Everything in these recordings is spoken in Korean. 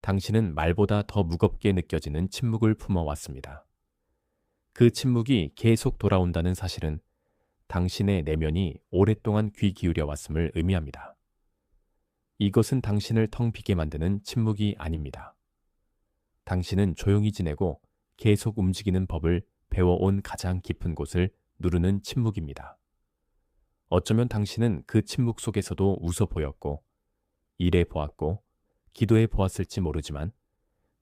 당신은 말보다 더 무겁게 느껴지는 침묵을 품어왔습니다. 그 침묵이 계속 돌아온다는 사실은 당신의 내면이 오랫동안 귀 기울여 왔음을 의미합니다. 이것은 당신을 텅 비게 만드는 침묵이 아닙니다. 당신은 조용히 지내고 계속 움직이는 법을 배워온 가장 깊은 곳을 누르는 침묵입니다. 어쩌면 당신은 그 침묵 속에서도 웃어 보였고, 일해 보았고, 기도해 보았을지 모르지만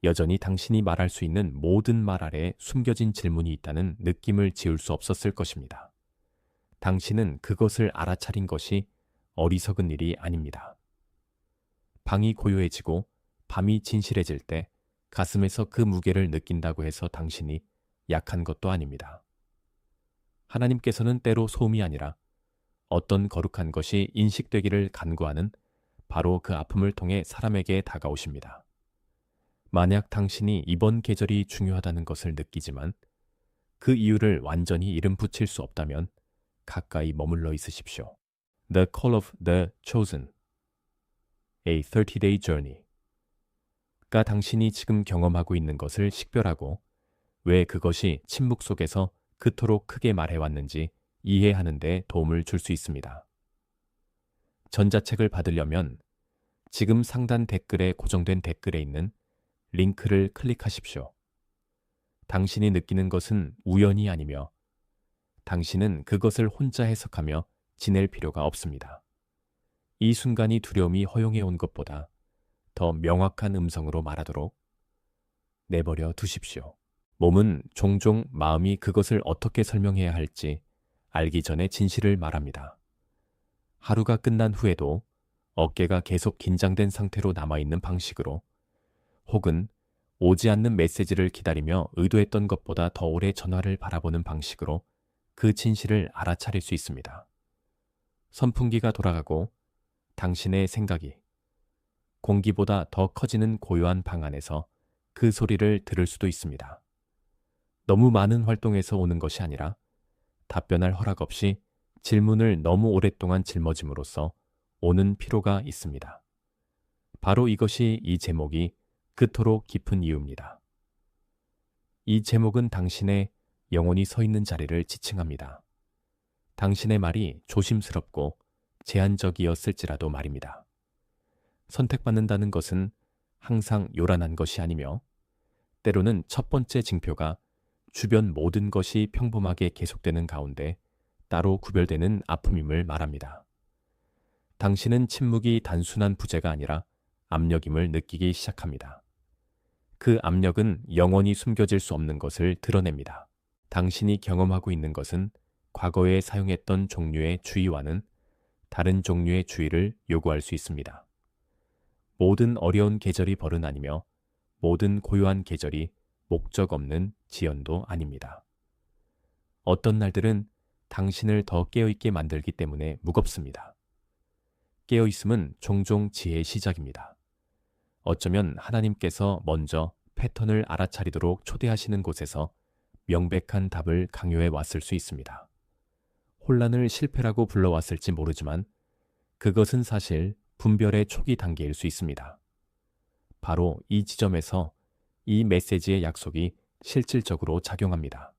여전히 당신이 말할 수 있는 모든 말 아래 숨겨진 질문이 있다는 느낌을 지울 수 없었을 것입니다. 당신은 그것을 알아차린 것이 어리석은 일이 아닙니다. 방이 고요해지고 밤이 진실해질 때 가슴에서 그 무게를 느낀다고 해서 당신이 약한 것도 아닙니다. 하나님께서는 때로 소음이 아니라 어떤 거룩한 것이 인식되기를 간구하는 바로 그 아픔을 통해 사람에게 다가오십니다. 만약 당신이 이번 계절이 중요하다는 것을 느끼지만 그 이유를 완전히 이름 붙일 수 없다면 가까이 머물러 있으십시오. The Call of the Chosen, A 30-Day Journey 가 당신이 지금 경험하고 있는 것을 식별하고 왜 그것이 침묵 속에서 그토록 크게 말해왔는지 이해하는 데 도움을 줄 수 있습니다. 전자책을 받으려면 지금 상단 댓글에 고정된 댓글에 있는 링크를 클릭하십시오. 당신이 느끼는 것은 우연이 아니며 당신은 그것을 혼자 해석하며 지낼 필요가 없습니다. 이 순간이 두려움이 허용해 온 것보다 더 명확한 음성으로 말하도록 내버려 두십시오. 몸은 종종 마음이 그것을 어떻게 설명해야 할지 알기 전에 진실을 말합니다. 하루가 끝난 후에도 어깨가 계속 긴장된 상태로 남아있는 방식으로 혹은 오지 않는 메시지를 기다리며 의도했던 것보다 더 오래 전화를 바라보는 방식으로 그 진실을 알아차릴 수 있습니다. 선풍기가 돌아가고 당신의 생각이 공기보다 더 커지는 고요한 방 안에서 그 소리를 들을 수도 있습니다. 너무 많은 활동에서 오는 것이 아니라 답변할 허락 없이 질문을 너무 오랫동안 짊어짐으로써 오는 피로가 있습니다. 바로 이것이 이 제목이 그토록 깊은 이유입니다. 이 제목은 당신의 영혼이 서 있는 자리를 지칭합니다. 당신의 말이 조심스럽고 제한적이었을지라도 말입니다. 선택받는다는 것은 항상 요란한 것이 아니며 때로는 첫 번째 징표가 주변 모든 것이 평범하게 계속되는 가운데 따로 구별되는 아픔임을 말합니다. 당신은 침묵이 단순한 부재가 아니라 압력임을 느끼기 시작합니다. 그 압력은 영원히 숨겨질 수 없는 것을 드러냅니다. 당신이 경험하고 있는 것은 과거에 사용했던 종류의 주의와는 다른 종류의 주의를 요구할 수 있습니다. 모든 어려운 계절이 벌은 아니며 모든 고요한 계절이 목적 없는 지연도 아닙니다. 어떤 날들은 당신을 더 깨어있게 만들기 때문에 무겁습니다. 깨어있음은 종종 지혜의 시작입니다. 어쩌면 하나님께서 먼저 패턴을 알아차리도록 초대하시는 곳에서 명백한 답을 강요해 왔을 수 있습니다. 혼란을 실패라고 불러왔을지 모르지만 그것은 사실 분별의 초기 단계일 수 있습니다. 바로 이 지점에서 이 메시지의 약속이 실질적으로 작용합니다.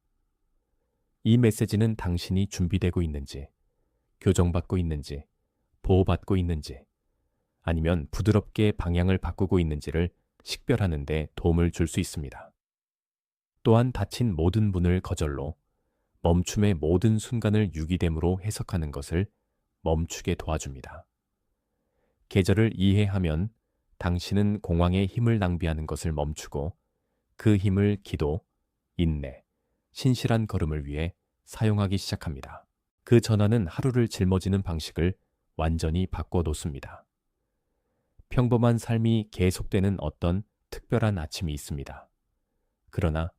이 메시지는 당신이 준비되고 있는지, 교정받고 있는지, 보호받고 있는지, 아니면 부드럽게 방향을 바꾸고 있는지를 식별하는 데 도움을 줄 수 있습니다. 또한 닫힌 모든 문을 거절로 멈춤의 모든 순간을 유기됨으로 해석하는 것을 멈추게 도와줍니다. 계절을 이해하면 당신은 공황의 힘을 낭비하는 것을 멈추고 그 힘을 기도, 인내, 신실한 걸음을 위해 사용하기 시작합니다. 그 전환은 하루를 짊어지는 방식을 완전히 바꿔놓습니다. 평범한 삶이 계속되는 어떤 특별한 아침이 있습니다. 그러나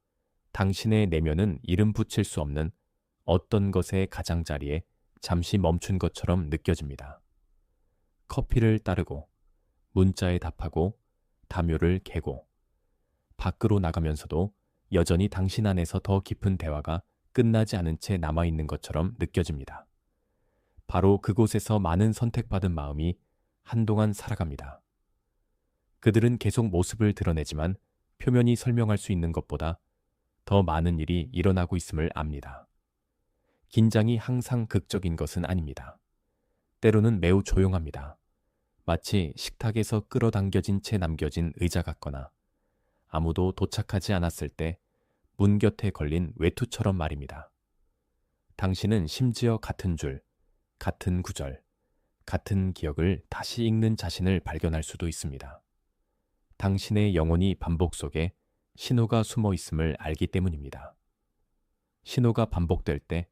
당신의 내면은 이름 붙일 수 없는 어떤 것의 가장자리에 잠시 멈춘 것처럼 느껴집니다. 커피를 따르고 문자에 답하고 담요를 개고 밖으로 나가면서도 여전히 당신 안에서 더 깊은 대화가 끝나지 않은 채 남아있는 것처럼 느껴집니다. 바로 그곳에서 많은 선택받은 마음이 한동안 살아갑니다. 그들은 계속 모습을 드러내지만 표면이 설명할 수 있는 것보다 더 많은 일이 일어나고 있음을 압니다. 긴장이 항상 극적인 것은 아닙니다. 때로는 매우 조용합니다. 마치 식탁에서 끌어당겨진 채 남겨진 의자 같거나 아무도 도착하지 않았을 때 문 곁에 걸린 외투처럼 말입니다. 당신은 심지어 같은 줄, 같은 구절, 같은 기억을 다시 읽는 자신을 발견할 수도 있습니다. 당신의 영혼이 반복 속에 신호가 숨어 있음을 알기 때문입니다. 신호가 반복될 때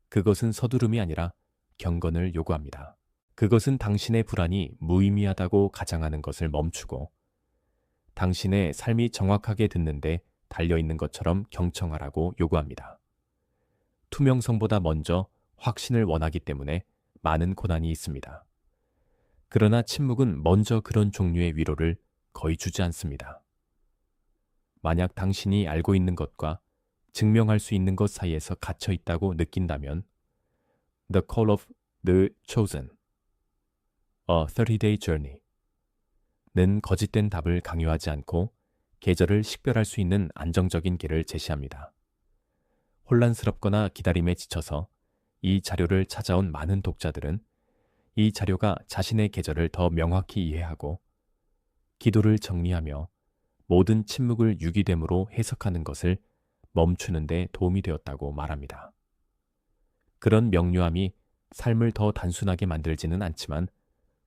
그것은 서두름이 아니라 경건을 요구합니다. 그것은 당신의 불안이 무의미하다고 가장하는 것을 멈추고 당신의 삶이 정확하게 듣는데 달려있는 것처럼 경청하라고 요구합니다. 투명성보다 먼저 확신을 원하기 때문에 많은 고난이 있습니다. 그러나 침묵은 먼저 그런 종류의 위로를 거의 주지 않습니다. 만약 당신이 알고 있는 것과 증명할 수 있는 것 사이에서 갇혀 있다고 느낀다면 The Call of the Chosen, A 30-Day Journey 는 거짓된 답을 강요하지 않고 계절을 식별할 수 있는 안정적인 길을 제시합니다. 혼란스럽거나 기다림에 지쳐서 이 자료를 찾아온 많은 독자들은 이 자료가 자신의 계절을 더 명확히 이해하고 기도를 정리하며 모든 침묵을 유기됨으로 해석하는 것을 멈추는 데 도움이 되었다고 말합니다. 그런 명료함이 삶을 더 단순하게 만들지는 않지만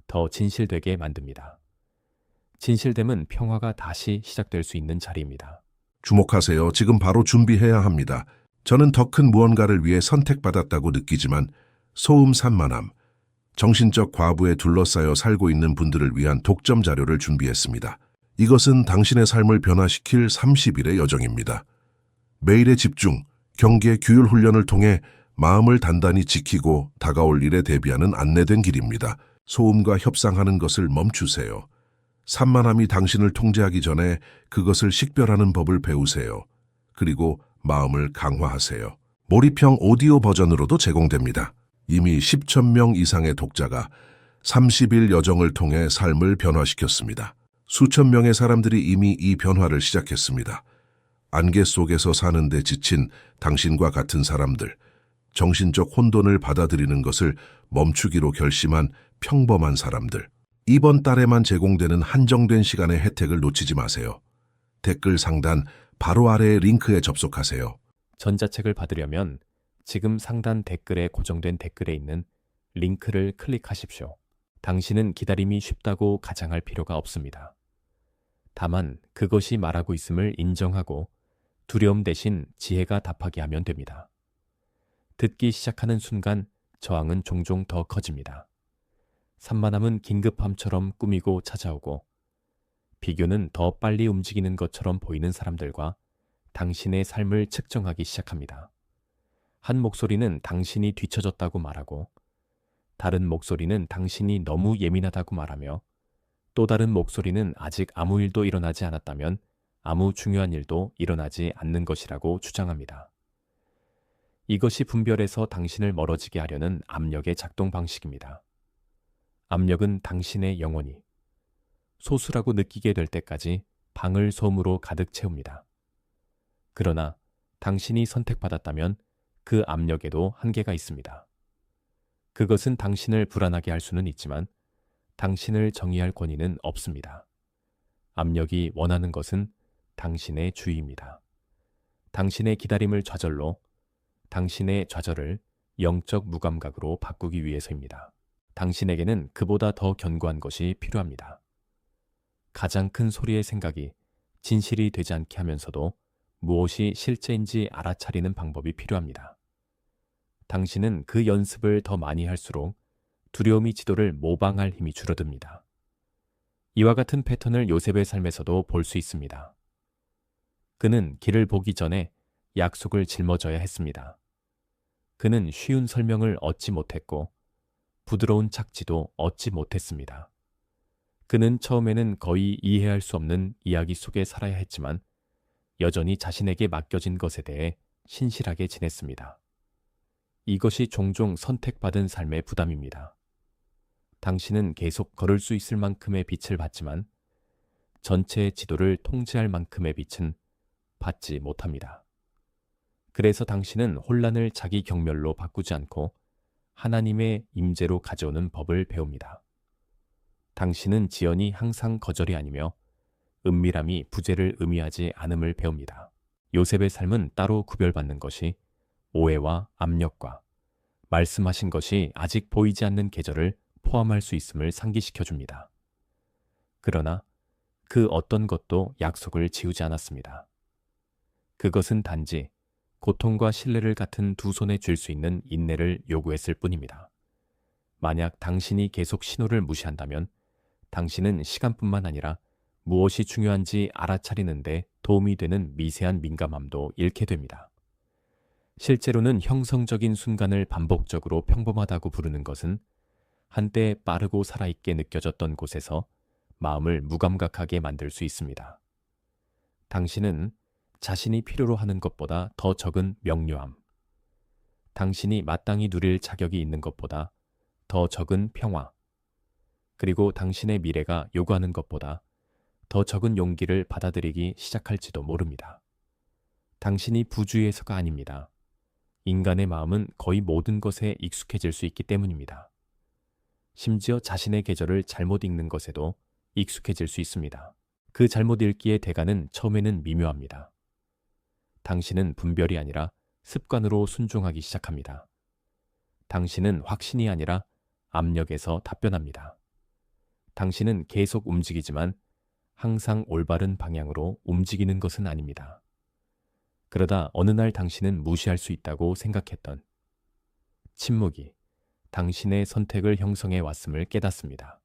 더 진실되게 만듭니다. 진실됨은 평화가 다시 시작될 수 있는 자리입니다. 주목하세요. 지금 바로 준비해야 합니다. 저는 더 큰 무언가를 위해 선택받았다고 느끼지만 소음 산만함, 정신적 과부에 둘러싸여 살고 있는 분들을 위한 독점 자료를 준비했습니다. 이것은 당신의 삶을 변화시킬 30일의 여정입니다. 매일의 집중, 경계, 규율 훈련을 통해 마음을 단단히 지키고 다가올 일에 대비하는 안내된 길입니다. 소음과 협상하는 것을 멈추세요. 산만함이 당신을 통제하기 전에 그것을 식별하는 법을 배우세요. 그리고 마음을 강화하세요. 몰입형 오디오 버전으로도 제공됩니다. 이미 10천 명 이상의 독자가 30일 여정을 통해 삶을 변화시켰습니다. 수천 명의 사람들이 이미 이 변화를 시작했습니다. 안개 속에서 사는데 지친 당신과 같은 사람들, 정신적 혼돈을 받아들이는 것을 멈추기로 결심한 평범한 사람들. 이번 달에만 제공되는 한정된 시간의 혜택을 놓치지 마세요. 댓글 상단 바로 아래의 링크에 접속하세요. 전자책을 받으려면 지금 상단 댓글에 고정된 댓글에 있는 링크를 클릭하십시오. 당신은 기다림이 쉽다고 가장할 필요가 없습니다. 다만 그것이 말하고 있음을 인정하고 두려움 대신 지혜가 답하게 하면 됩니다. 듣기 시작하는 순간 저항은 종종 더 커집니다. 산만함은 긴급함처럼 꾸미고 찾아오고 비교는 더 빨리 움직이는 것처럼 보이는 사람들과 당신의 삶을 측정하기 시작합니다. 한 목소리는 당신이 뒤처졌다고 말하고 다른 목소리는 당신이 너무 예민하다고 말하며 또 다른 목소리는 아직 아무 일도 일어나지 않았다면 아무 중요한 일도 일어나지 않는 것이라고 주장합니다. 이것이 분별에서 당신을 멀어지게 하려는 압력의 작동 방식입니다. 압력은 당신의 영혼이 소수라고 느끼게 될 때까지 방을 소음으로 가득 채웁니다. 그러나 당신이 선택받았다면 그 압력에도 한계가 있습니다. 그것은 당신을 불안하게 할 수는 있지만 당신을 정의할 권위는 없습니다. 압력이 원하는 것은 당신의 주의입니다. 당신의 기다림을 좌절로, 당신의 좌절을 영적 무감각으로 바꾸기 위해서입니다. 당신에게는 그보다 더 견고한 것이 필요합니다. 가장 큰 소리의 생각이 진실이 되지 않게 하면서도 무엇이 실제인지 알아차리는 방법이 필요합니다. 당신은 그 연습을 더 많이 할수록 두려움이 지도를 모방할 힘이 줄어듭니다. 이와 같은 패턴을 요셉의 삶에서도 볼 수 있습니다. 그는 길을 보기 전에 약속을 짊어져야 했습니다. 그는 쉬운 설명을 얻지 못했고 부드러운 착지도 얻지 못했습니다. 그는 처음에는 거의 이해할 수 없는 이야기 속에 살아야 했지만 여전히 자신에게 맡겨진 것에 대해 신실하게 지냈습니다. 이것이 종종 선택받은 삶의 부담입니다. 당신은 계속 걸을 수 있을 만큼의 빛을 받지만 전체 지도를 통제할 만큼의 빛은 받지 못합니다. 그래서 당신은 혼란을 자기 경멸로 바꾸지 않고 하나님의 임재로 가져오는 법을 배웁니다. 당신은 지연이 항상 거절이 아니며 은밀함이 부재를 의미하지 않음을 배웁니다. 요셉의 삶은 따로 구별받는 것이 오해와 압력과 말씀하신 것이 아직 보이지 않는 계절을 포함할 수 있음을 상기시켜 줍니다. 그러나 그 어떤 것도 약속을 지우지 않았습니다. 그것은 단지 고통과 신뢰를 같은 두 손에 쥘 수 있는 인내를 요구했을 뿐입니다. 만약 당신이 계속 신호를 무시한다면 당신은 시간뿐만 아니라 무엇이 중요한지 알아차리는데 도움이 되는 미세한 민감함도 잃게 됩니다. 실제로는 형성적인 순간을 반복적으로 평범하다고 부르는 것은 한때 빠르고 살아있게 느껴졌던 곳에서 마음을 무감각하게 만들 수 있습니다. 당신은 자신이 필요로 하는 것보다 더 적은 명료함, 당신이 마땅히 누릴 자격이 있는 것보다 더 적은 평화, 그리고 당신의 미래가 요구하는 것보다 더 적은 용기를 받아들이기 시작할지도 모릅니다. 당신이 부주의해서가 아닙니다. 인간의 마음은 거의 모든 것에 익숙해질 수 있기 때문입니다. 심지어 자신의 계절을 잘못 읽는 것에도 익숙해질 수 있습니다. 그 잘못 읽기의 대가는 처음에는 미묘합니다. 당신은 분별이 아니라 습관으로 순종하기 시작합니다. 당신은 확신이 아니라 압력에서 답변합니다. 당신은 계속 움직이지만 항상 올바른 방향으로 움직이는 것은 아닙니다. 그러다 어느 날 당신은 무시할 수 있다고 생각했던 침묵이 당신의 선택을 형성해 왔음을 깨닫습니다.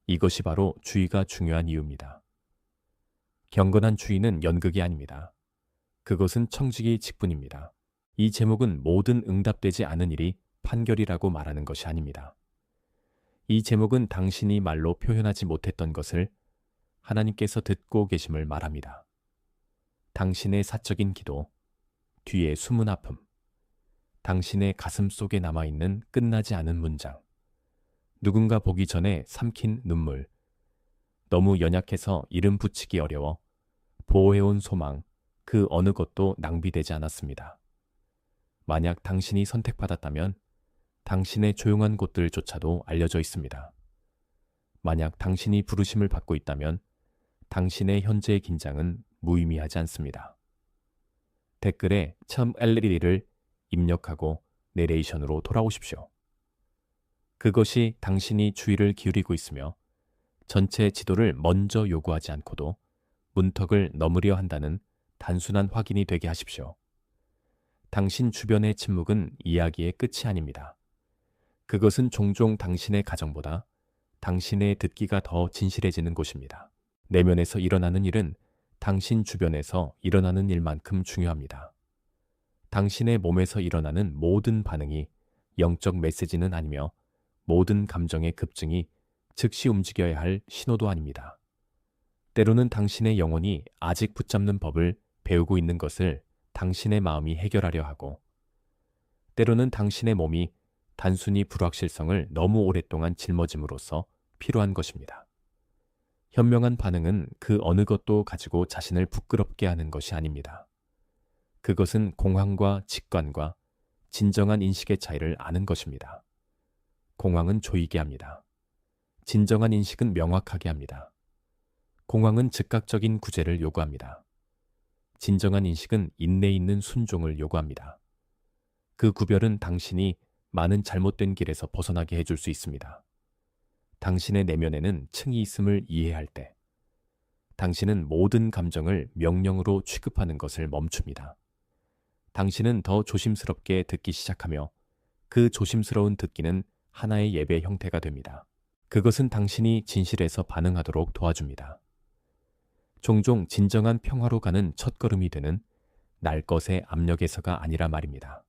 이것이 바로 주의가 중요한 이유입니다. 경건한 주의는 연극이 아닙니다. 그것은 청지기 직분입니다. 이 제목은 모든 응답되지 않은 일이 판결이라고 말하는 것이 아닙니다. 이 제목은 당신이 말로 표현하지 못했던 것을 하나님께서 듣고 계심을 말합니다. 당신의 사적인 기도, 뒤에 숨은 아픔, 당신의 가슴 속에 남아있는 끝나지 않은 문장, 누군가 보기 전에 삼킨 눈물, 너무 연약해서 이름 붙이기 어려워 보호해온 소망, 그 어느 것도 낭비되지 않았습니다. 만약 당신이 선택받았다면 당신의 조용한 곳들조차도 알려져 있습니다. 만약 당신이 부르심을 받고 있다면 당신의 현재의 긴장은 무의미하지 않습니다. 댓글에 처음 LL를 입력하고 내레이션으로 돌아오십시오. 그것이 당신이 주의를 기울이고 있으며 전체 지도를 먼저 요구하지 않고도 문턱을 넘으려 한다는 단순한 확인이 되게 하십시오. 당신 주변의 침묵은 이야기의 끝이 아닙니다. 그것은 종종 당신의 가정보다 당신의 듣기가 더 진실해지는 곳입니다. 내면에서 일어나는 일은 당신 주변에서 일어나는 일만큼 중요합니다. 당신의 몸에서 일어나는 모든 반응이 영적 메시지는 아니며 모든 감정의 급증이 즉시 움직여야 할 신호도 아닙니다. 때로는 당신의 영혼이 아직 붙잡는 법을 배우고 있는 것을 당신의 마음이 해결하려 하고, 때로는 당신의 몸이 단순히 불확실성을 너무 오랫동안 짊어짐으로써 필요한 것입니다. 현명한 반응은 그 어느 것도 가지고 자신을 부끄럽게 하는 것이 아닙니다. 그것은 공황과 직관과 진정한 인식의 차이를 아는 것입니다. 공황은 조이게 합니다. 진정한 인식은 명확하게 합니다. 공황은 즉각적인 구제를 요구합니다. 진정한 인식은 인내 있는 순종을 요구합니다. 그 구별은 당신이 많은 잘못된 길에서 벗어나게 해줄 수 있습니다. 당신의 내면에는 층이 있음을 이해할 때, 당신은 모든 감정을 명령으로 취급하는 것을 멈춥니다. 당신은 더 조심스럽게 듣기 시작하며 그 조심스러운 듣기는 하나의 예배 형태가 됩니다. 그것은 당신이 진실에서 반응하도록 도와줍니다. 종종 진정한 평화로 가는 첫걸음이 되는 날 것의 압력에서가 아니라 말입니다.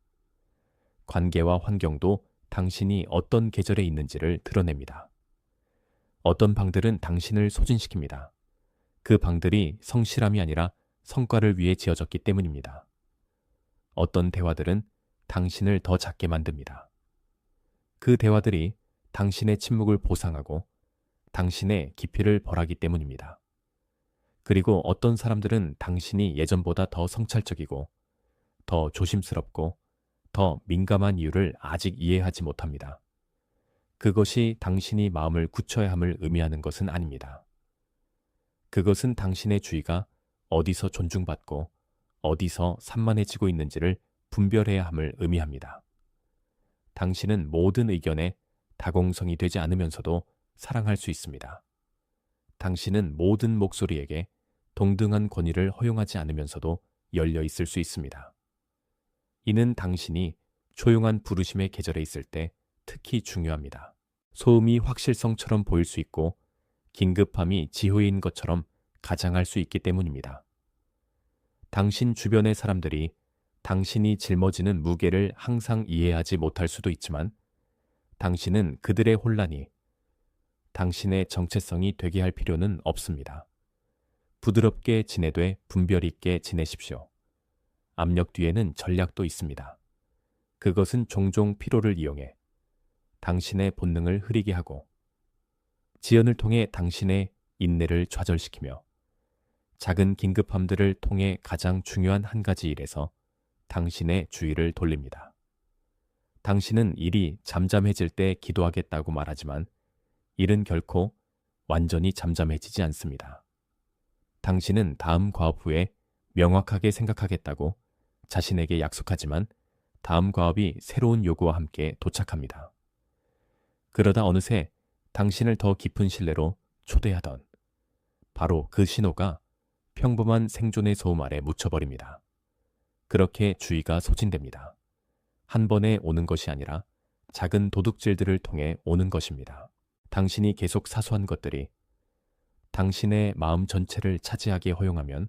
관계와 환경도 당신이 어떤 계절에 있는지를 드러냅니다. 어떤 방들은 당신을 소진시킵니다. 그 방들이 성실함이 아니라 성과를 위해 지어졌기 때문입니다. 어떤 대화들은 당신을 더 작게 만듭니다. 그 대화들이 당신의 침묵을 보상하고 당신의 깊이를 벌하기 때문입니다. 그리고 어떤 사람들은 당신이 예전보다 더 성찰적이고 더 조심스럽고 더 민감한 이유를 아직 이해하지 못합니다. 그것이 당신이 마음을 굳혀야 함을 의미하는 것은 아닙니다. 그것은 당신의 주의가 어디서 존중받고 어디서 산만해지고 있는지를 분별해야 함을 의미합니다. 당신은 모든 의견에 다공성이 되지 않으면서도 사랑할 수 있습니다. 당신은 모든 목소리에게 동등한 권위를 허용하지 않으면서도 열려 있을 수 있습니다. 이는 당신이 조용한 부르심의 계절에 있을 때 특히 중요합니다. 소음이 확실성처럼 보일 수 있고 긴급함이 지효인 것처럼 가장할 수 있기 때문입니다. 당신 주변의 사람들이 당신이 짊어지는 무게를 항상 이해하지 못할 수도 있지만 당신은 그들의 혼란이 당신의 정체성이 되게 할 필요는 없습니다. 부드럽게 지내되 분별 있게 지내십시오. 압력 뒤에는 전략도 있습니다. 그것은 종종 피로를 이용해 당신의 본능을 흐리게 하고 지연을 통해 당신의 인내를 좌절시키며 작은 긴급함들을 통해 가장 중요한 한 가지 일에서 당신의 주의를 돌립니다. 당신은 일이 잠잠해질 때 기도하겠다고 말하지만 일은 결코 완전히 잠잠해지지 않습니다. 당신은 다음 과업 후에 명확하게 생각하겠다고 자신에게 약속하지만 다음 과업이 새로운 요구와 함께 도착합니다. 그러다 어느새 당신을 더 깊은 신뢰로 초대하던 바로 그 신호가 평범한 생존의 소음 아래 묻혀버립니다. 그렇게 주의가 소진됩니다. 한 번에 오는 것이 아니라 작은 도둑질들을 통해 오는 것입니다. 당신이 계속 사소한 것들이 당신의 마음 전체를 차지하게 허용하면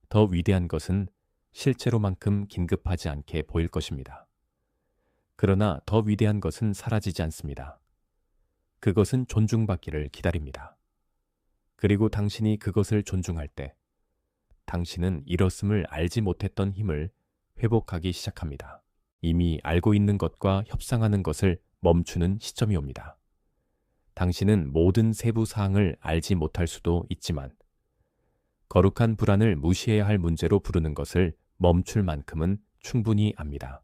더 위대한 것은 실제로만큼 긴급하지 않게 보일 것입니다. 그러나 더 위대한 것은 사라지지 않습니다. 그것은 존중받기를 기다립니다. 그리고 당신이 그것을 존중할 때 당신은 잃었음을 알지 못했던 힘을 회복하기 시작합니다. 이미 알고 있는 것과 협상하는 것을 멈추는 시점이 옵니다. 당신은 모든 세부 사항을 알지 못할 수도 있지만 거룩한 불안을 무시해야 할 문제로 부르는 것을 멈출 만큼은 충분히 압니다.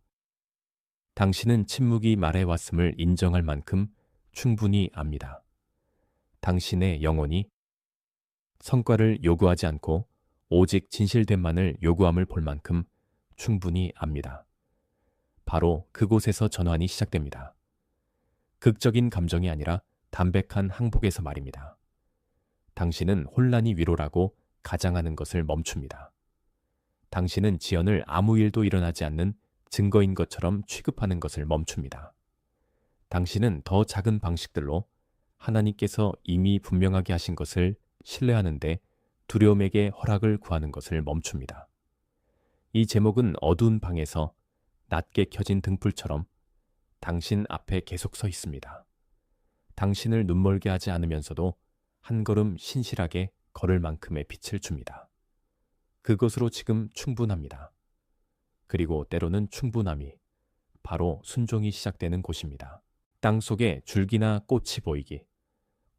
당신은 침묵이 말해왔음을 인정할 만큼 충분히 압니다. 당신의 영혼이 성과를 요구하지 않고 오직 진실됨만을 요구함을 볼 만큼 충분히 압니다. 바로 그곳에서 전환이 시작됩니다. 극적인 감정이 아니라 담백한 항복에서 말입니다. 당신은 혼란이 위로라고 가장하는 것을 멈춥니다. 당신은 지연을 아무 일도 일어나지 않는 증거인 것처럼 취급하는 것을 멈춥니다. 당신은 더 작은 방식들로 하나님께서 이미 분명하게 하신 것을 신뢰하는데 두려움에게 허락을 구하는 것을 멈춥니다. 이 제목은 어두운 방에서 낮게 켜진 등불처럼 당신 앞에 계속 서 있습니다. 당신을 눈멀게 하지 않으면서도 한 걸음 신실하게 걸을 만큼의 빛을 줍니다. 그것으로 지금 충분합니다. 그리고 때로는 충분함이 바로 순종이 시작되는 곳입니다. 땅 속에 줄기나 꽃이 보이기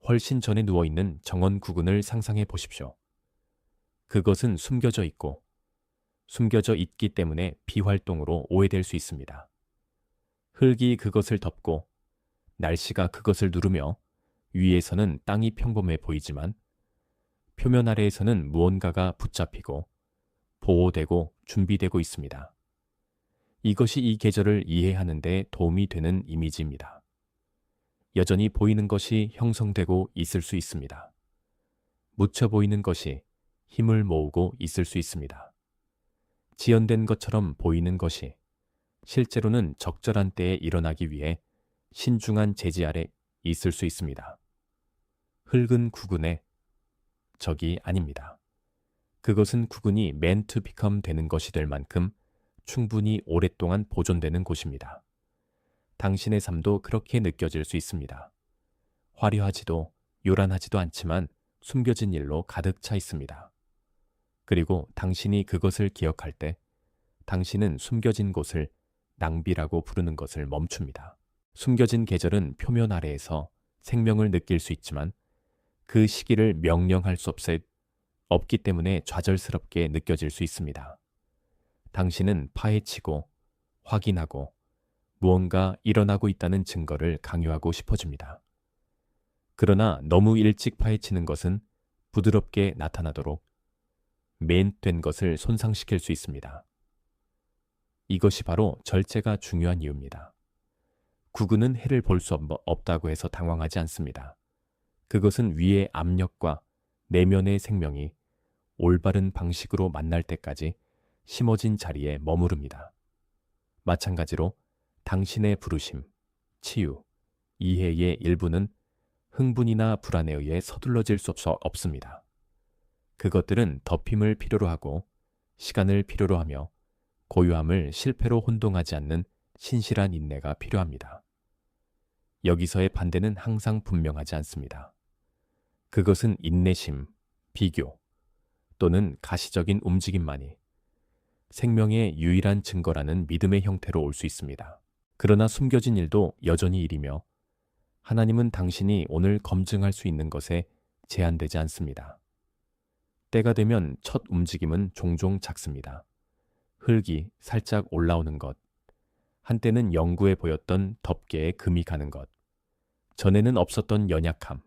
훨씬 전에 누워있는 정원 구근을 상상해 보십시오. 그것은 숨겨져 있고 숨겨져 있기 때문에 비활동으로 오해될 수 있습니다. 흙이 그것을 덮고 날씨가 그것을 누르며 위에서는 땅이 평범해 보이지만 표면 아래에서는 무언가가 붙잡히고 보호되고 준비되고 있습니다. 이것이 이 계절을 이해하는 데 도움이 되는 이미지입니다. 여전히 보이는 것이 형성되고 있을 수 있습니다. 묻혀 보이는 것이 힘을 모으고 있을 수 있습니다. 지연된 것처럼 보이는 것이 실제로는 적절한 때에 일어나기 위해 신중한 제지 아래 있을 수 있습니다. 흙은 구근의 적이 아닙니다. 그것은 구근이 meant to become 되는 것이 될 만큼 충분히 오랫동안 보존되는 곳입니다. 당신의 삶도 그렇게 느껴질 수 있습니다. 화려하지도 요란하지도 않지만 숨겨진 일로 가득 차 있습니다. 그리고 당신이 그것을 기억할 때 당신은 숨겨진 곳을 낭비라고 부르는 것을 멈춥니다. 숨겨진 계절은 표면 아래에서 생명을 느낄 수 있지만 그 시기를 명령할 수 없을 없기 때문에 좌절스럽게 느껴질 수 있습니다. 당신은 파헤치고 확인하고 무언가 일어나고 있다는 증거를 강요하고 싶어집니다. 그러나 너무 일찍 파헤치는 것은 부드럽게 나타나도록 맨된 것을 손상시킬 수 있습니다. 이것이 바로 절제가 중요한 이유입니다. 구근은 해를 볼 수 없다고 해서 당황하지 않습니다. 그것은 위의 압력과 내면의 생명이 올바른 방식으로 만날 때까지 심어진 자리에 머무릅니다. 마찬가지로 당신의 부르심, 치유, 이해의 일부는 흥분이나 불안에 의해 서둘러질 수 없습니다. 그것들은 덮임을 필요로 하고 시간을 필요로 하며 고요함을 실패로 혼동하지 않는 신실한 인내가 필요합니다. 여기서의 반대는 항상 분명하지 않습니다. 그것은 인내심, 비교 또는 가시적인 움직임만이 생명의 유일한 증거라는 믿음의 형태로 올 수 있습니다. 그러나 숨겨진 일도 여전히 일이며 하나님은 당신이 오늘 검증할 수 있는 것에 제한되지 않습니다. 때가 되면 첫 움직임은 종종 작습니다. 흙이 살짝 올라오는 것, 한때는 영구해 보였던 덮개에 금이 가는 것, 전에는 없었던 연약함,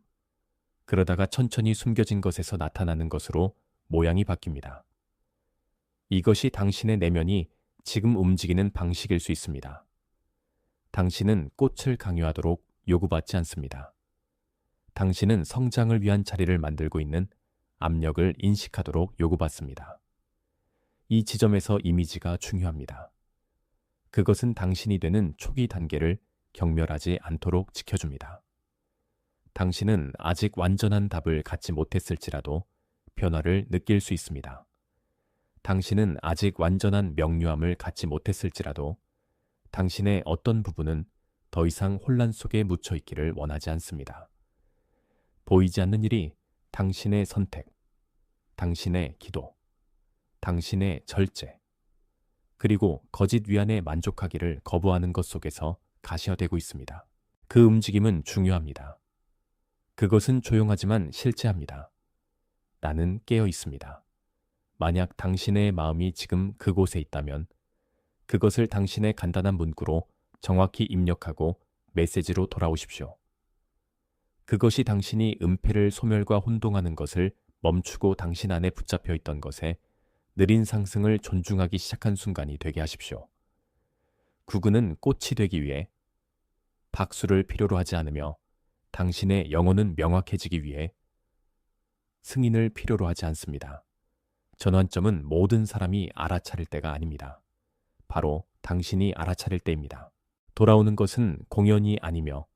그러다가 천천히 숨겨진 것에서 나타나는 것으로 모양이 바뀝니다. 이것이 당신의 내면이 지금 움직이는 방식일 수 있습니다. 당신은 꽃을 강요하도록 요구받지 않습니다. 당신은 성장을 위한 자리를 만들고 있는 압력을 인식하도록 요구받습니다. 이 지점에서 이미지가 중요합니다. 그것은 당신이 되는 초기 단계를 경멸하지 않도록 지켜줍니다. 당신은 아직 완전한 답을 갖지 못했을지라도 변화를 느낄 수 있습니다. 당신은 아직 완전한 명료함을 갖지 못했을지라도 당신의 어떤 부분은 더 이상 혼란 속에 묻혀 있기를 원하지 않습니다. 보이지 않는 일이 당신의 선택, 당신의 기도, 당신의 절제, 그리고 거짓 위안에 만족하기를 거부하는 것 속에서 가시화되고 있습니다. 그 움직임은 중요합니다. 그것은 조용하지만 실제합니다. 나는 깨어 있습니다. 만약 당신의 마음이 지금 그곳에 있다면 그것을 당신의 간단한 문구로 정확히 입력하고 메시지로 돌아오십시오. 그것이 당신이 은폐를 소멸과 혼동하는 것을 멈추고 당신 안에 붙잡혀 있던 것에 느린 상승을 존중하기 시작한 순간이 되게 하십시오. 구근은 꽃이 되기 위해 박수를 필요로 하지 않으며 당신의 영혼은 명확해지기 위해 승인을 필요로 하지 않습니다. 전환점은 모든 사람이 알아차릴 때가 아닙니다. 바로 당신이 알아차릴 때입니다. 돌아오는 것은 공연이 아니며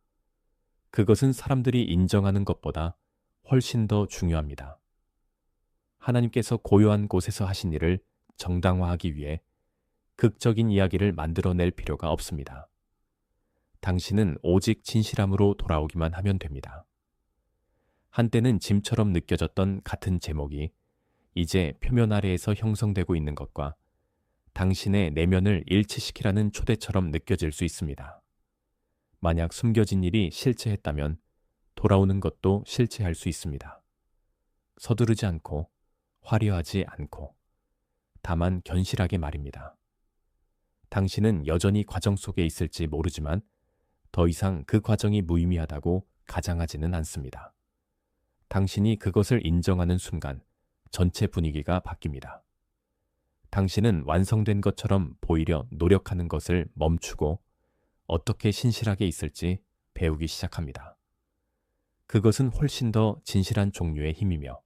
그것은 사람들이 인정하는 것보다 훨씬 더 중요합니다. 하나님께서 고요한 곳에서 하신 일을 정당화하기 위해 극적인 이야기를 만들어낼 필요가 없습니다. 당신은 오직 진실함으로 돌아오기만 하면 됩니다. 한때는 짐처럼 느껴졌던 같은 제목이 이제 표면 아래에서 형성되고 있는 것과 당신의 내면을 일치시키라는 초대처럼 느껴질 수 있습니다. 만약 숨겨진 일이 실체했다면 돌아오는 것도 실체할 수 있습니다. 서두르지 않고 화려하지 않고 다만 견실하게 말입니다. 당신은 여전히 과정 속에 있을지 모르지만 더 이상 그 과정이 무의미하다고 가장하지는 않습니다. 당신이 그것을 인정하는 순간 전체 분위기가 바뀝니다. 당신은 완성된 것처럼 보이려 노력하는 것을 멈추고 어떻게 신실하게 있을지 배우기 시작합니다. 그것은 훨씬 더 진실한 종류의 힘이며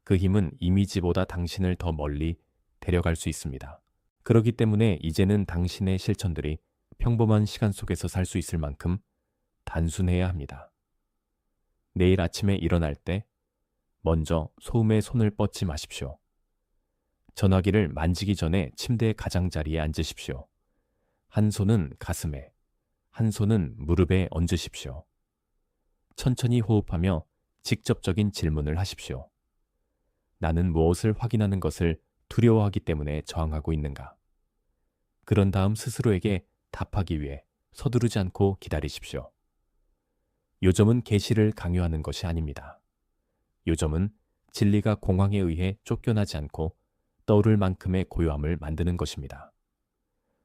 그 힘은 이미지보다 당신을 더 멀리 데려갈 수 있습니다. 그렇기 때문에 이제는 당신의 실천들이 평범한 시간 속에서 살 수 있을 만큼 단순해야 합니다. 내일 아침에 일어날 때 먼저 소음에 손을 뻗지 마십시오. 전화기를 만지기 전에 침대 가장자리에 앉으십시오. 한 손은 가슴에, 한 손은 무릎에 얹으십시오. 천천히 호흡하며 직접적인 질문을 하십시오. 나는 무엇을 확인하는 것을 두려워하기 때문에 저항하고 있는가? 그런 다음 스스로에게 답하기 위해 서두르지 않고 기다리십시오. 요점은 계시를 강요하는 것이 아닙니다. 요점은 진리가 공황에 의해 쫓겨나지 않고 떠오를 만큼의 고요함을 만드는 것입니다.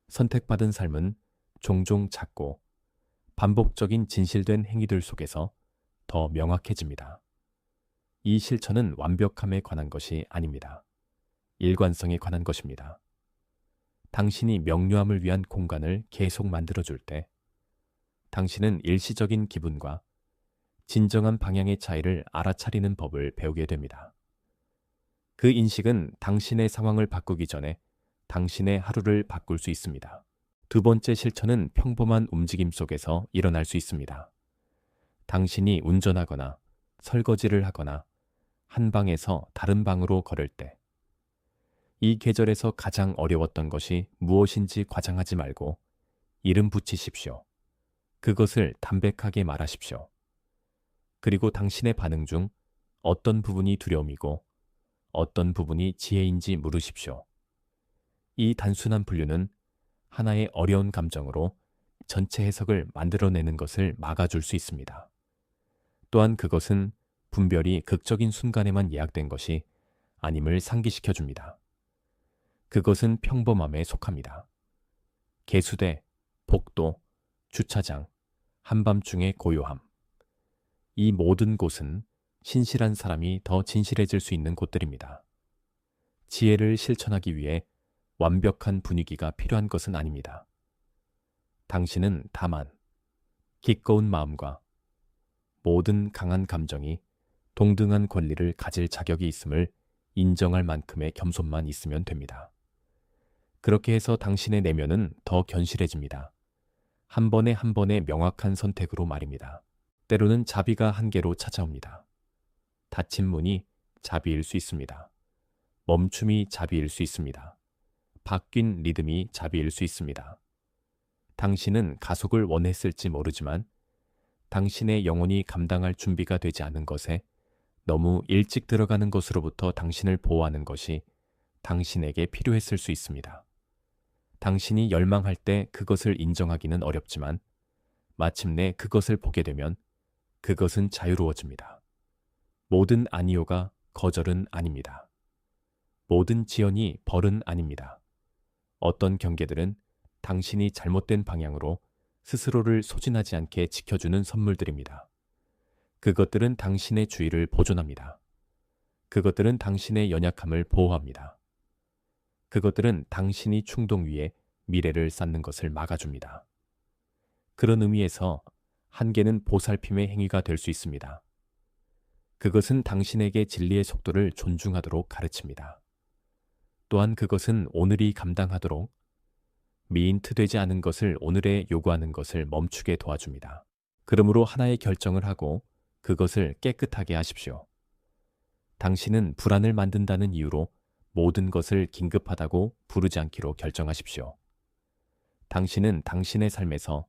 선택받은 삶은 종종 작고 반복적인 진실된 행위들 속에서 더 명확해집니다. 이 실천은 완벽함에 관한 것이 아닙니다. 일관성에 관한 것입니다. 당신이 명료함을 위한 공간을 계속 만들어줄 때 당신은 일시적인 기분과 진정한 방향의 차이를 알아차리는 법을 배우게 됩니다. 그 인식은 당신의 상황을 바꾸기 전에 당신의 하루를 바꿀 수 있습니다. 두 번째 실천은 평범한 움직임 속에서 일어날 수 있습니다. 당신이 운전하거나 설거지를 하거나 한 방에서 다른 방으로 걸을 때, 이 계절에서 가장 어려웠던 것이 무엇인지 과장하지 말고 이름 붙이십시오. 그것을 담백하게 말하십시오. 그리고 당신의 반응 중 어떤 부분이 두려움이고 어떤 부분이 지혜인지 물으십시오. 이 단순한 분류는 하나의 어려운 감정으로 전체 해석을 만들어내는 것을 막아줄 수 있습니다. 또한 그것은 분별이 극적인 순간에만 예약된 것이 아님을 상기시켜 줍니다. 그것은 평범함에 속합니다. 개수대, 복도, 주차장, 한밤중의 고요함. 이 모든 곳은 신실한 사람이 더 진실해질 수 있는 곳들입니다. 지혜를 실천하기 위해 완벽한 분위기가 필요한 것은 아닙니다. 당신은 다만 기꺼운 마음과 모든 강한 감정이 동등한 권리를 가질 자격이 있음을 인정할 만큼의 겸손만 있으면 됩니다. 그렇게 해서 당신의 내면은 더 견실해집니다. 한 번에 한 번의 명확한 선택으로 말입니다. 때로는 자비가 한계로 찾아옵니다. 닫힌 문이 자비일 수 있습니다. 멈춤이 자비일 수 있습니다. 바뀐 리듬이 자비일 수 있습니다. 당신은 가속을 원했을지 모르지만 당신의 영혼이 감당할 준비가 되지 않은 것에 너무 일찍 들어가는 것으로부터 당신을 보호하는 것이 당신에게 필요했을 수 있습니다. 당신이 열망할 때 그것을 인정하기는 어렵지만 마침내 그것을 보게 되면 그것은 자유로워집니다. 모든 아니오가 거절은 아닙니다. 모든 지연이 벌은 아닙니다. 어떤 경계들은 당신이 잘못된 방향으로 스스로를 소진하지 않게 지켜주는 선물들입니다. 그것들은 당신의 주의를 보존합니다. 그것들은 당신의 연약함을 보호합니다. 그것들은 당신이 충동 위에 미래를 쌓는 것을 막아줍니다. 그런 의미에서 한계는 보살핌의 행위가 될 수 있습니다. 그것은 당신에게 진리의 속도를 존중하도록 가르칩니다. 또한 그것은 오늘이 감당하도록 미인트되지 않은 것을 오늘에 요구하는 것을 멈추게 도와줍니다. 그러므로 하나의 결정을 하고 그것을 깨끗하게 하십시오. 당신은 불안을 만든다는 이유로 모든 것을 긴급하다고 부르지 않기로 결정하십시오. 당신은 당신의 삶에서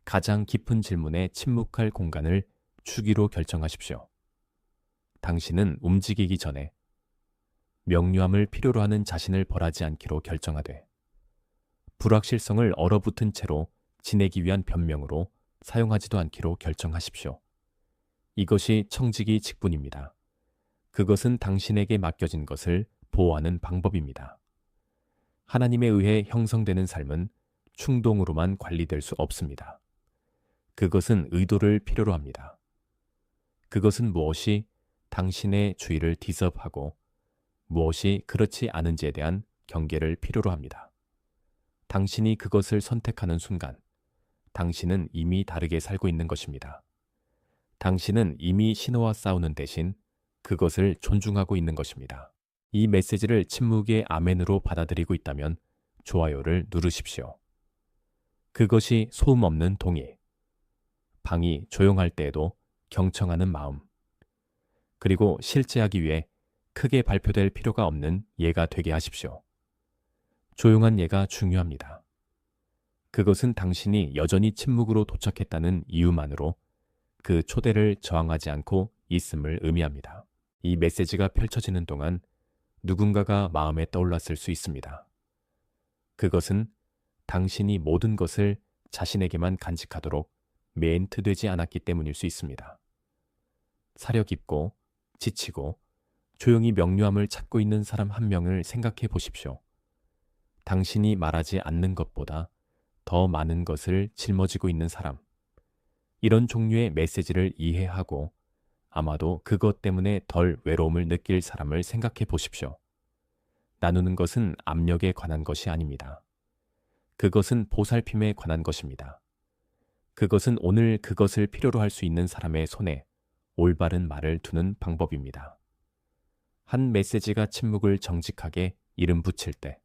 가장 깊은 질문에 침묵할 공간을 주기로 결정하십시오. 당신은 움직이기 전에 명료함을 필요로 하는 자신을 벌하지 않기로 결정하되 불확실성을 얼어붙은 채로 지내기 위한 변명으로 사용하지도 않기로 결정하십시오. 이것이 청지기 직분입니다. 그것은 당신에게 맡겨진 것을 보호하는 방법입니다. 하나님에 의해 형성되는 삶은 충동으로만 관리될 수 없습니다. 그것은 의도를 필요로 합니다. 그것은 무엇이 당신의 주의를 디섭하고 무엇이 그렇지 않은지에 대한 경계를 필요로 합니다. 당신이 그것을 선택하는 순간, 당신은 이미 다르게 살고 있는 것입니다. 당신은 이미 신호와 싸우는 대신 그것을 존중하고 있는 것입니다. 이 메시지를 침묵의 아멘으로 받아들이고 있다면 좋아요를 누르십시오. 그것이 소음 없는 동의. 방이 조용할 때에도 경청하는 마음. 그리고 실제하기 위해 크게 발표될 필요가 없는 예가 되게 하십시오. 조용한 예가 중요합니다. 그것은 당신이 여전히 침묵으로 도착했다는 이유만으로 그 초대를 저항하지 않고 있음을 의미합니다. 이 메시지가 펼쳐지는 동안 누군가가 마음에 떠올랐을 수 있습니다. 그것은 당신이 모든 것을 자신에게만 간직하도록 메인트되지 않았기 때문일 수 있습니다. 사려 깊고 지치고 조용히 명료함을 찾고 있는 사람 한 명을 생각해 보십시오. 당신이 말하지 않는 것보다 더 많은 것을 짊어지고 있는 사람. 이런 종류의 메시지를 이해하고 아마도 그것 때문에 덜 외로움을 느낄 사람을 생각해 보십시오. 나누는 것은 압력에 관한 것이 아닙니다. 그것은 보살핌에 관한 것입니다. 그것은 오늘 그것을 필요로 할 수 있는 사람의 손에 올바른 말을 두는 방법입니다. 한 메시지가 침묵을 정직하게 이름 붙일 때,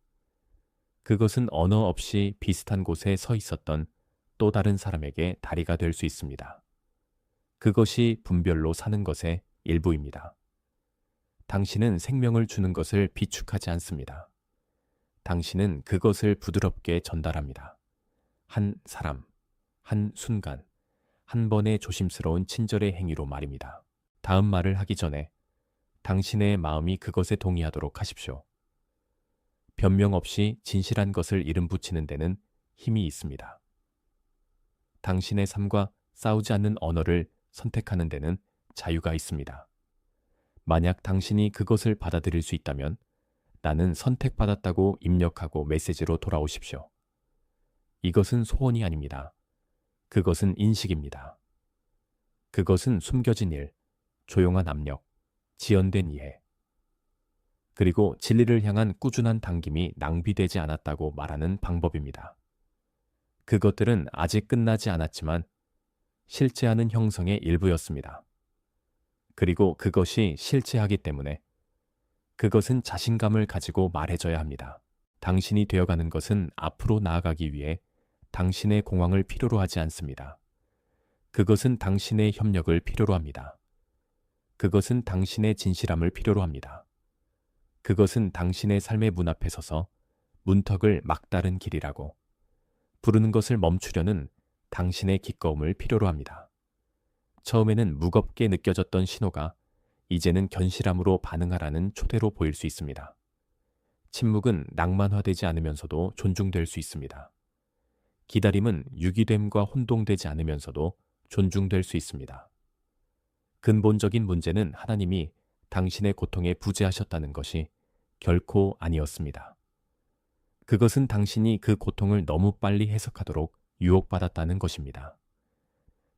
그것은 언어 없이 비슷한 곳에 서 있었던 또 다른 사람에게 다리가 될 수 있습니다. 그것이 분별로 사는 것의 일부입니다. 당신은 생명을 주는 것을 비축하지 않습니다. 당신은 그것을 부드럽게 전달합니다. 한 사람, 한 순간, 한 번의 조심스러운 친절의 행위로 말입니다. 다음 말을 하기 전에 당신의 마음이 그것에 동의하도록 하십시오. 변명 없이 진실한 것을 이름 붙이는 데는 힘이 있습니다. 당신의 삶과 싸우지 않는 언어를 선택하는 데는 자유가 있습니다. 만약 당신이 그것을 받아들일 수 있다면 나는 선택받았다고 입력하고 메시지로 돌아오십시오. 이것은 소원이 아닙니다. 그것은 인식입니다. 그것은 숨겨진 일, 조용한 압력, 지연된 이해, 그리고 진리를 향한 꾸준한 당김이 낭비되지 않았다고 말하는 방법입니다. 그것들은 아직 끝나지 않았지만 실제하는 형성의 일부였습니다. 그리고 그것이 실체하기 때문에 그것은 자신감을 가지고 말해줘야 합니다. 당신이 되어가는 것은 앞으로 나아가기 위해 당신의 공황을 필요로 하지 않습니다. 그것은 당신의 협력을 필요로 합니다. 그것은 당신의 진실함을 필요로 합니다. 그것은 당신의 삶의 문 앞에 서서 문턱을 막다른 길이라고 부르는 것을 멈추려는 당신의 기꺼움을 필요로 합니다. 처음에는 무겁게 느껴졌던 신호가 이제는 견실함으로 반응하라는 초대로 보일 수 있습니다. 침묵은 낭만화되지 않으면서도 존중될 수 있습니다. 기다림은 유기됨과 혼동되지 않으면서도 존중될 수 있습니다. 근본적인 문제는 하나님이 당신의 고통에 부재하셨다는 것이 결코 아니었습니다. 그것은 당신이 그 고통을 너무 빨리 해석하도록 유혹받았다는 것입니다.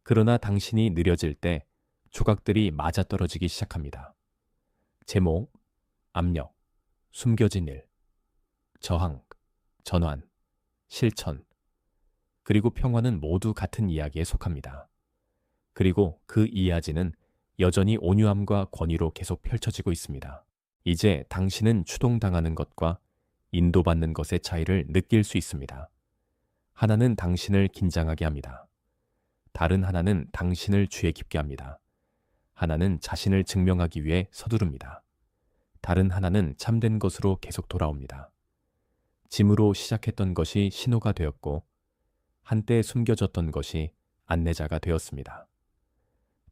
그러나 당신이 느려질 때 조각들이 맞아떨어지기 시작합니다. 제목, 압력, 숨겨진 일, 저항, 전환, 실천, 그리고 평화는 모두 같은 이야기에 속합니다. 그리고 그 이야기는 여전히 온유함과 권위로 계속 펼쳐지고 있습니다. 이제 당신은 추동당하는 것과 인도받는 것의 차이를 느낄 수 있습니다. 하나는 당신을 긴장하게 합니다. 다른 하나는 당신을 죄 깊게 합니다. 하나는 자신을 증명하기 위해 서두릅니다. 다른 하나는 참된 것으로 계속 돌아옵니다. 짐으로 시작했던 것이 신호가 되었고 한때 숨겨졌던 것이 안내자가 되었습니다.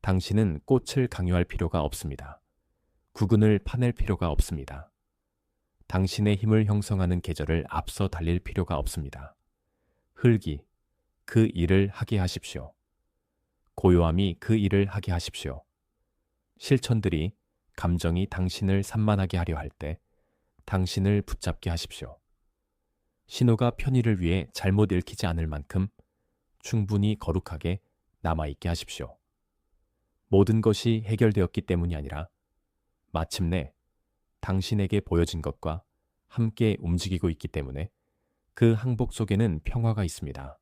당신은 꽃을 강요할 필요가 없습니다. 구근을 파낼 필요가 없습니다. 당신의 힘을 형성하는 계절을 앞서 달릴 필요가 없습니다. 흙이 그 일을 하게 하십시오. 고요함이 그 일을 하게 하십시오. 실천들이 감정이 당신을 산만하게 하려 할 때 당신을 붙잡게 하십시오. 신호가 편의를 위해 잘못 읽히지 않을 만큼 충분히 거룩하게 남아있게 하십시오. 모든 것이 해결되었기 때문이 아니라 마침내 당신에게 보여진 것과 함께 움직이고 있기 때문에 그 항복 속에는 평화가 있습니다.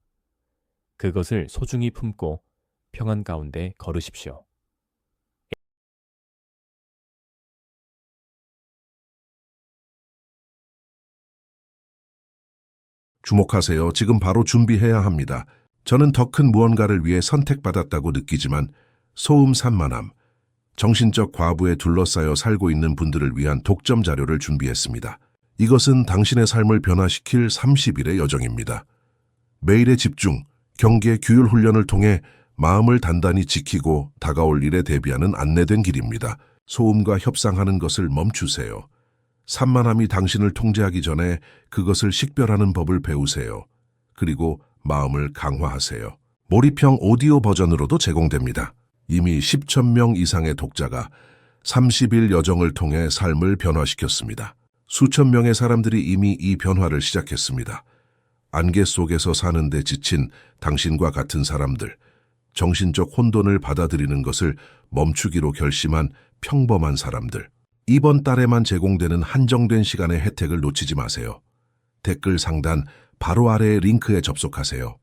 그것을 소중히 품고 평안 가운데 걸으십시오. 주목하세요. 지금 바로 준비해야 합니다. 저는 더 큰 무언가를 위해 선택받았다고 느끼지만 소음 산만함, 정신적 과부에 둘러싸여 살고 있는 분들을 위한 독점 자료를 준비했습니다. 이것은 당신의 삶을 변화시킬 30일의 여정입니다. 매일의 집중, 경계, 규율 훈련을 통해 마음을 단단히 지키고 다가올 일에 대비하는 안내된 길입니다. 소음과 협상하는 것을 멈추세요. 산만함이 당신을 통제하기 전에 그것을 식별하는 법을 배우세요. 그리고 마음을 강화하세요. 몰입형 오디오 버전으로도 제공됩니다. 이미 10,000명 이상의 독자가 30일 여정을 통해 삶을 변화시켰습니다. 수천 명의 사람들이 이미 이 변화를 시작했습니다. 안개 속에서 사는데 지친 당신과 같은 사람들, 정신적 혼돈을 받아들이는 것을 멈추기로 결심한 평범한 사람들. 이번 달에만 제공되는 한정된 시간의 혜택을 놓치지 마세요. 댓글 상단 바로 아래의 링크에 접속하세요.